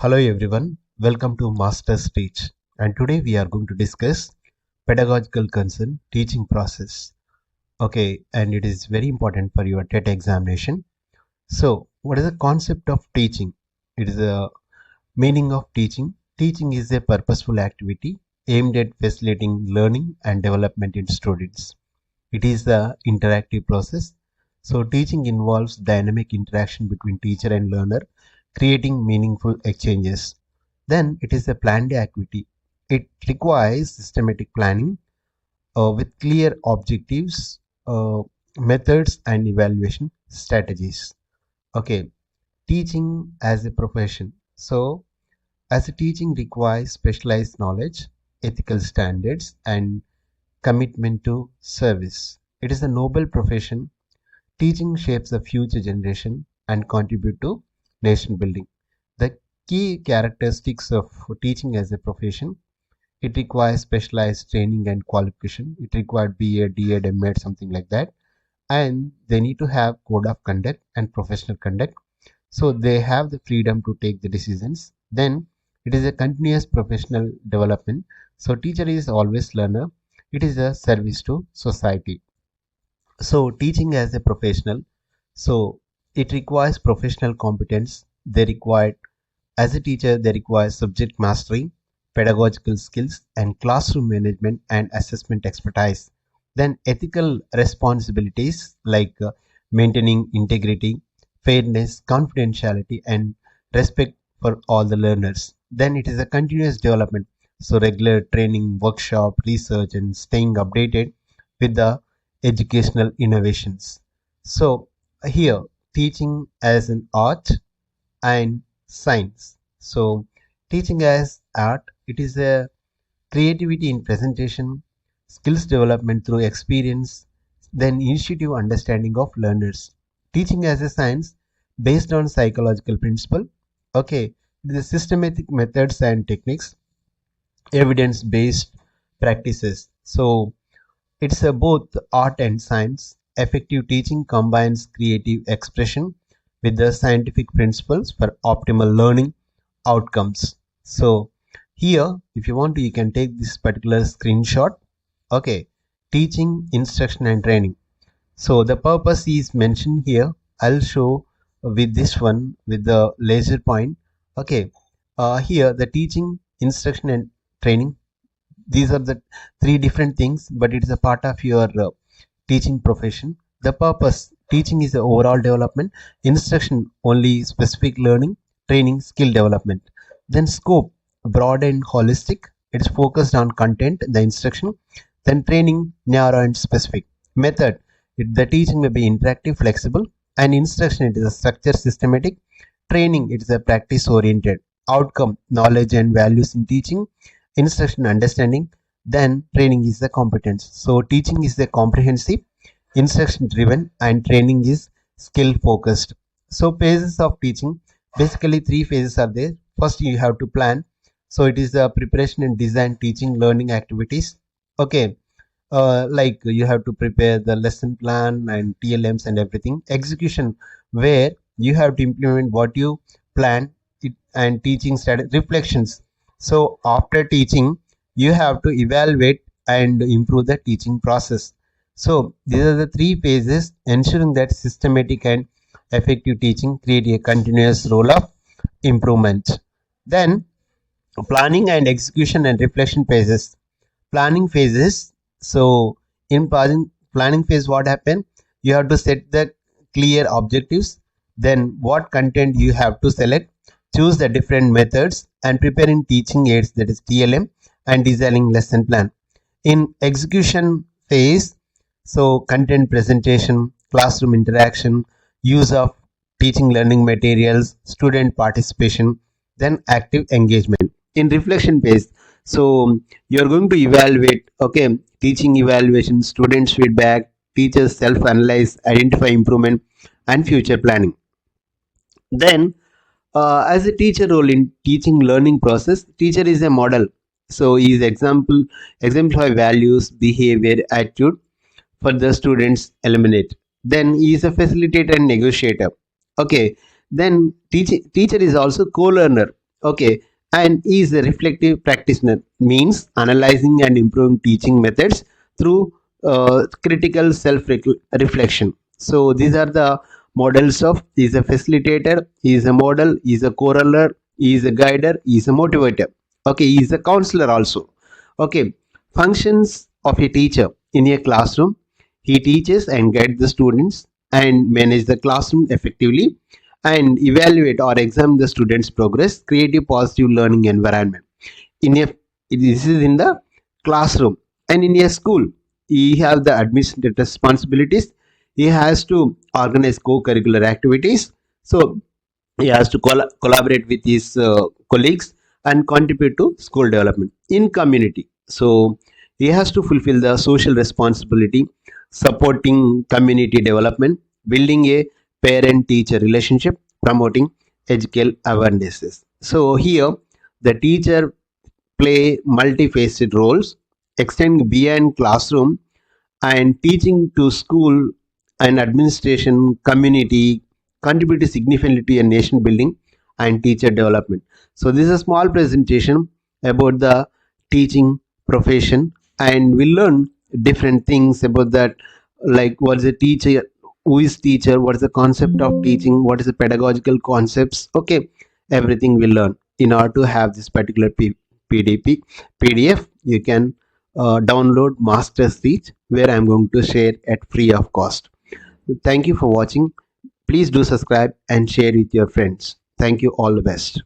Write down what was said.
Hello everyone, welcome to Master's Teach, and today we are going to discuss pedagogical concern teaching process. Okay, and it is very important for your TET examination. So, what is the concept of teaching? It is a meaning of teaching. Teaching is a purposeful activity aimed at facilitating learning and development in students. It is the interactive process. So, teaching involves dynamic interaction between teacher and learner, creating meaningful exchanges. Then, it is a planned activity. It requires systematic planning with clear objectives, methods, and evaluation strategies. Okay, teaching as a profession. So, as a teaching requires specialized knowledge, ethical standards, and commitment to service. It is a noble profession. Teaching shapes the future generation and contribute to nation building. The key characteristics of teaching as a profession: it requires specialized training and qualification. It required B.Ed, D.El.Ed, M.Ed, something like that. And they need to have code of conduct and professional conduct. So they have the freedom to take the decisions. Then it is a continuous professional development. So teacher is always learner. It is a service to society. So teaching as a professional, so it requires professional competence. They require, as a teacher, they require subject mastery, pedagogical skills, and classroom management and assessment expertise. Then ethical responsibilities like maintaining integrity, fairness, confidentiality, and respect for all the learners. Then it is a continuous development. So regular training, workshop, research, and staying updated with the educational innovations. So here, teaching as an art and science. So teaching as art, it is a creativity in presentation, skills development through experience, then initiative understanding of learners. Teaching as a science based on psychological principle. Okay, the systematic methods and techniques, evidence based practices. So it's both art and science. Effective teaching combines creative expression with the scientific principles for optimal learning outcomes. So here, if you want to, you can take this particular screenshot. Okay, teaching, instruction, and training. So the purpose is mentioned here. I'll show with this one with the laser point. Okay, here the teaching, instruction, and training, these are the three different things, but it is a part of your teaching profession. The purpose: teaching is the overall development, instruction only specific learning, training skill development. Then scope: broad and holistic, it's focused on content, the instruction. Then training: narrow and specific. Method: the teaching may be interactive, flexible. And instruction, it is a structured, systematic. Training, it is a practice oriented. Outcome: knowledge and values in teaching. Instruction, understanding. Then training is the competence. So teaching is the comprehensive, instruction driven, and training is skill focused. So phases of teaching, basically three phases are there. First, you have to plan. So it is the preparation and design teaching learning activities. Okay, like you have to prepare the lesson plan and TLMs and everything. Execution, where you have to implement what you plan it, and teaching strategy. Reflections, so after teaching, you have to evaluate and improve the teaching process. So these are the three phases, ensuring that systematic and effective teaching create a continuous role of improvement. Then planning and execution and reflection phases. Planning phases. So in planning phase, what happened? You have to set the clear objectives. Then what content you have to select, choose the different methods, and preparing teaching aids, that is TLM, and designing lesson plan. In execution phase, so content presentation, classroom interaction, use of teaching learning materials, student participation, then active engagement. In reflection phase, so you're going to evaluate, okay, teaching evaluation, students feedback, teachers self-analyze, identify improvement, and future planning. Then as a teacher role in teaching learning process, teacher is a model. So he is exemplify values, behavior, attitude for the students eliminate. Then he is a facilitator and negotiator. Okay, then teacher is also co-learner. Okay, and he is a reflective practitioner, means analyzing and improving teaching methods through critical self reflection. So these are the models of: he is a facilitator, he is a model, he is a correler, he is a guider, he is a motivator. Okay, he is a counselor also. Okay, functions of a teacher in a classroom: he teaches and guides the students and manage the classroom effectively and evaluate or examine the students' progress, create a positive learning environment. In a This is in the classroom, and in a school, he have the administrative responsibilities. He has to organize co-curricular activities. So he has to collaborate with his colleagues and contribute to school development in community. So he has to fulfill the social responsibility, supporting community development, building a parent teacher relationship, promoting educational awarenesses. So here the teacher play multifaceted roles, extend beyond classroom and teaching to school and administration community, contribute significantly to a nation building and teacher development. So this is a small presentation about the teaching profession, and we learn different things about that, like what is a teacher, who is teacher, what is the concept of teaching, what is the pedagogical concepts. Okay, everything we learn. In order to have this particular PDF, you can download master speech, where I'm going to share at free of cost. Thank you for watching. Please do subscribe and share with your friends. Thank you. All the best.